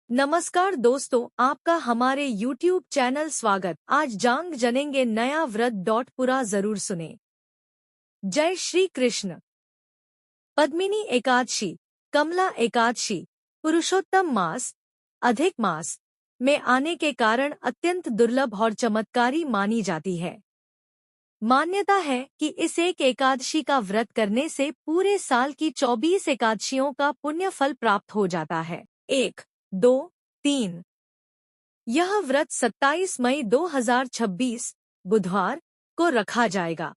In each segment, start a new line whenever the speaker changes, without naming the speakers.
नमस्कार दोस्तों, आपका हमारे YouTube चैनल स्वागत। आज जांग जनेंगे नया व्रत पूरा जरूर सुने। जय श्री कृष्ण। पद्मिनी एकादशी, कमला एकादशी, पुरुषोत्तम मास, अधिक मास में आने के कारण अत्यंत दुर्लभ और चमत्कारी मानी जाती है। मान्यता है कि इस एक एकादशी का व्रत करने से पूरे साल की 24 एकादशियों का पुण्य फल प्राप्त हो जाता है। 1, 2, 3। यह व्रत 27 मई 2026 बुधवार को रखा जाएगा।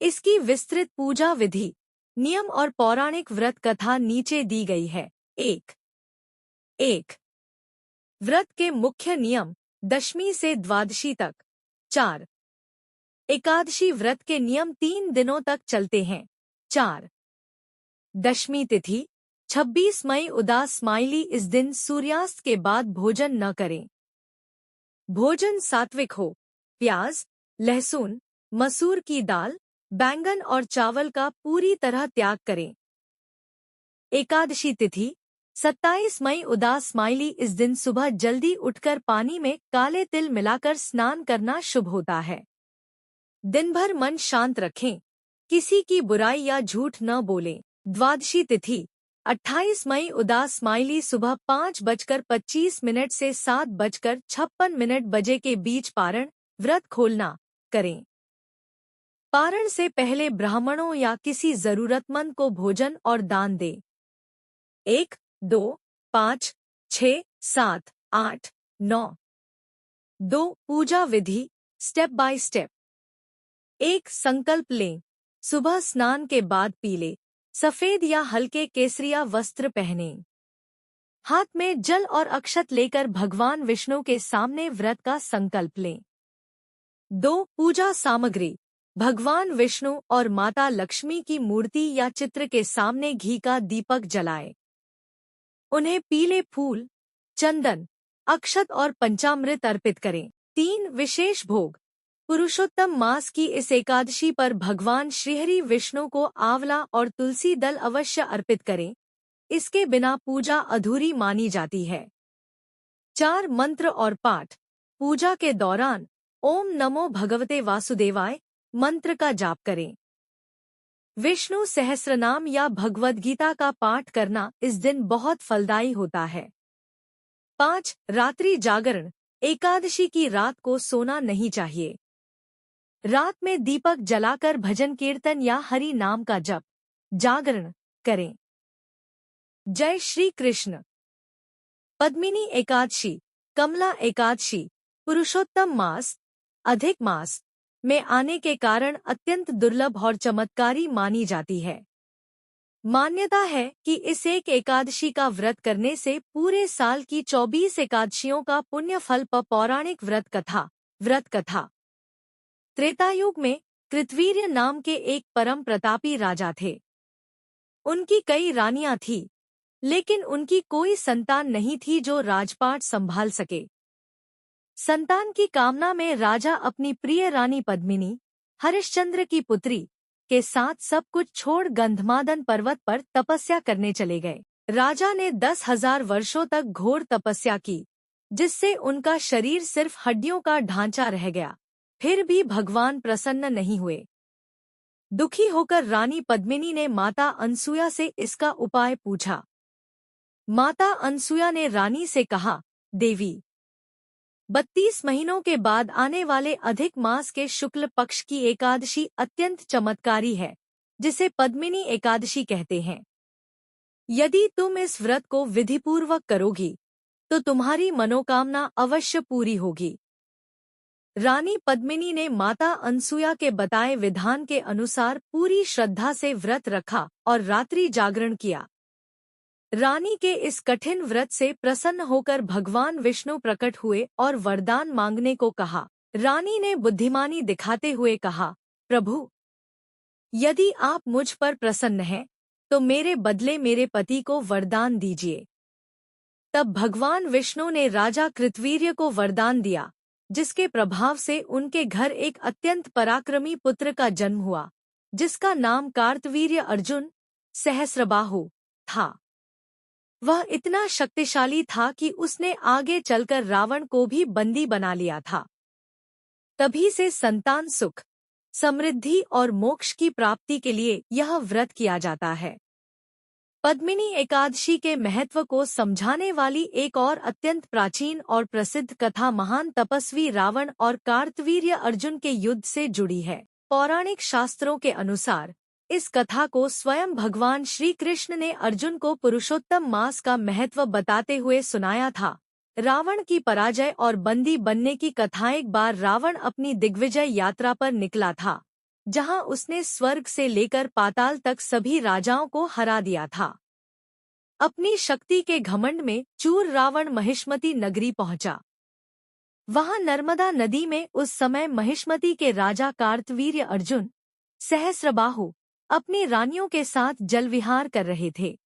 इसकी विस्तृत पूजा विधि, नियम और पौराणिक व्रत कथा नीचे दी गई है। 1 व्रत के मुख्य नियम, दशमी से द्वादशी तक। 4 एकादशी व्रत के नियम 3 दिनों तक चलते हैं। 4 दशमी तिथि 26 मई उदास स्माइली। इस दिन सूर्यास्त के बाद भोजन न करें। भोजन सात्विक हो, प्याज, लहसुन, मसूर की दाल, बैंगन और चावल का पूरी तरह त्याग करें। एकादशी तिथि 27 मई उदास स्माइली। इस दिन सुबह जल्दी उठकर पानी में काले तिल मिलाकर स्नान करना शुभ होता है। दिन भर मन शांत रखें, किसी की बुराई या झूठ न बोलें। द्वादशी तिथि 28 मई उदास स्माइली। सुबह 5:25 से 7:56 बजे के बीच पारण व्रत खोलना करें। पारण से पहले ब्राह्मणों या किसी जरूरतमंद को भोजन और दान दें। 1, 2, 5, 6, 7, 8, 9। 2 पूजा विधि, स्टेप बाय स्टेप। 1 संकल्प लें, सुबह स्नान के बाद पीले, सफेद या हल्के केसरिया वस्त्र पहनें। हाथ में जल और अक्षत लेकर भगवान विष्णु के सामने व्रत का संकल्प लें। 2 पूजा सामग्री, भगवान विष्णु और माता लक्ष्मी की मूर्ति या चित्र के सामने घी का दीपक जलाएं। उन्हें पीले फूल, चंदन, अक्षत और पंचामृत अर्पित करें। 3 विशेष भोग, पुरुषोत्तम मास की इस एकादशी पर भगवान श्रीहरि विष्णु को आंवला और तुलसी दल अवश्य अर्पित करें, इसके बिना पूजा अधूरी मानी जाती है। 4 मंत्र और पाठ, पूजा के दौरान ओम नमो भगवते वासुदेवाय मंत्र का जाप करें। विष्णु सहस्रनाम या भगवद गीता का पाठ करना इस दिन बहुत फलदायी होता है। 5 रात्रि जागरण, एकादशी की रात को सोना नहीं चाहिए। रात में दीपक जलाकर भजन कीर्तन या हरि नाम का जप, जागरण करें। जय श्री कृष्ण। पद्मिनी एकादशी, कमला एकादशी, पुरुषोत्तम मास, अधिक मास में आने के कारण अत्यंत दुर्लभ और चमत्कारी मानी जाती है। मान्यता है कि इस एक एकादशी का व्रत करने से पूरे साल की 24 एकादशियों का पुण्य फल पौराणिक व्रत कथा। त्रेतायुग में कृतवीर्य नाम के एक परम प्रतापी राजा थे। उनकी कई रानियां थीं, लेकिन उनकी कोई संतान नहीं थी जो राजपाट संभाल सके। संतान की कामना में राजा अपनी प्रिय रानी पद्मिनी, हरिश्चंद्र की पुत्री, के साथ सब कुछ छोड़ गंधमादन पर्वत पर तपस्या करने चले गए। राजा ने 10,000 वर्षों तक घोर तपस्या की, जिससे उनका शरीर सिर्फ हड्डियों का ढांचा रह गया। फिर भी भगवान प्रसन्न नहीं हुए। दुखी होकर रानी पद्मिनी ने माता अनसुया से इसका उपाय पूछा। माता अनसुया ने रानी से कहा, देवी, 32 महीनों के बाद आने वाले अधिक मास के शुक्ल पक्ष की एकादशी अत्यंत चमत्कारी है, जिसे पद्मिनी एकादशी कहते हैं। यदि तुम इस व्रत को विधिपूर्वक करोगी, तो तुम्हारी मनोकामना अवश्य पूरी होगी। रानी पद्मिनी ने माता अनसुया के बताए विधान के अनुसार पूरी श्रद्धा से व्रत रखा और रात्रि जागरण किया। रानी के इस कठिन व्रत से प्रसन्न होकर भगवान विष्णु प्रकट हुए और वरदान मांगने को कहा। रानी ने बुद्धिमानी दिखाते हुए कहा, प्रभु, यदि आप मुझ पर प्रसन्न हैं, तो मेरे बदले मेरे पति को वरदान दीजिए। तब भगवान विष्णु ने राजा कृतवीर्य को वरदान दिया, जिसके प्रभाव से उनके घर एक अत्यंत पराक्रमी पुत्र का जन्म हुआ, जिसका नाम कार्तवीर्य अर्जुन सहस्रबाहु था। वह इतना शक्तिशाली था कि उसने आगे चलकर रावण को भी बंदी बना लिया था। तभी से संतान सुख, समृद्धि और मोक्ष की प्राप्ति के लिए यह व्रत किया जाता है। पद्मिनी एकादशी के महत्व को समझाने वाली एक और अत्यंत प्राचीन और प्रसिद्ध कथा महान तपस्वी रावण और कार्तवीर्य अर्जुन के युद्ध से जुड़ी है। पौराणिक शास्त्रों के अनुसार इस कथा को स्वयं भगवान श्री कृष्ण ने अर्जुन को पुरुषोत्तम मास का महत्व बताते हुए सुनाया था। रावण की पराजय और बंदी बनने की कथा। एक बार रावण अपनी दिग्विजय यात्रा पर निकला था, जहां उसने स्वर्ग से लेकर पाताल तक सभी राजाओं को हरा दिया था। अपनी शक्ति के घमंड में चूर रावण महिष्मती नगरी पहुंचा। वहां नर्मदा नदी में उस समय महिष्मती के राजा कार्तवीर्य अर्जुन सहस्रबाहु अपनी रानियों के साथ जलविहार कर रहे थे।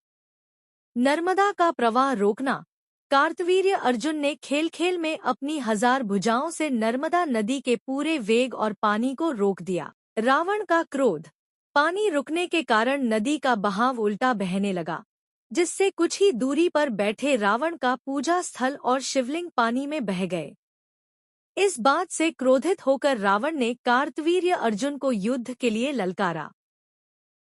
नर्मदा का प्रवाह रोकना। कार्तवीर्य अर्जुन ने खेल खेल में अपनी 1000 भुजाओं से नर्मदा नदी के पूरे वेग और पानी को रोक दिया। रावण का क्रोध। पानी रुकने के कारण नदी का बहाव उल्टा बहने लगा, जिससे कुछ ही दूरी पर बैठे रावण का पूजा स्थल और शिवलिंग पानी में बह गए। इस बात से क्रोधित होकर रावण ने कार्तवीर्य अर्जुन को युद्ध के लिए ललकारा।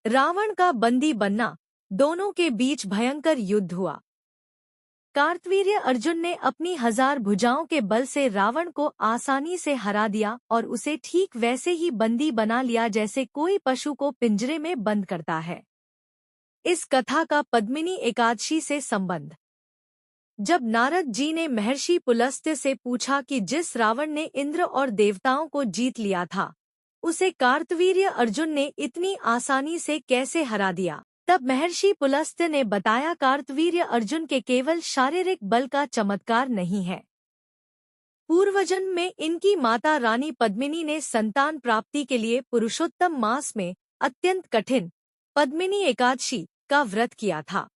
रावण का बंदी बनना। दोनों के बीच भयंकर युद्ध हुआ। कार्तवीर्य अर्जुन ने अपनी 1000 भुजाओं के बल से रावण को आसानी से हरा दिया और उसे ठीक वैसे ही बंदी बना लिया जैसे कोई पशु को पिंजरे में बंद करता है। इस कथा का पद्मिनी एकादशी से संबंध। जब नारद जी ने महर्षि पुलस्त्य से पूछा कि जिस रावण ने इंद्र और देवताओं को जीत लिया था, उसे कार्तवीर्य अर्जुन ने इतनी आसानी से कैसे हरा दिया, तब महर्षि पुलस्त्य ने बताया, कार्तवीर्य अर्जुन के केवल शारीरिक बल का चमत्कार नहीं है। पूर्वजन्म में इनकी माता रानी पद्मिनी ने संतान प्राप्ति के लिए पुरुषोत्तम मास में अत्यंत कठिन पद्मिनी एकादशी का व्रत किया था।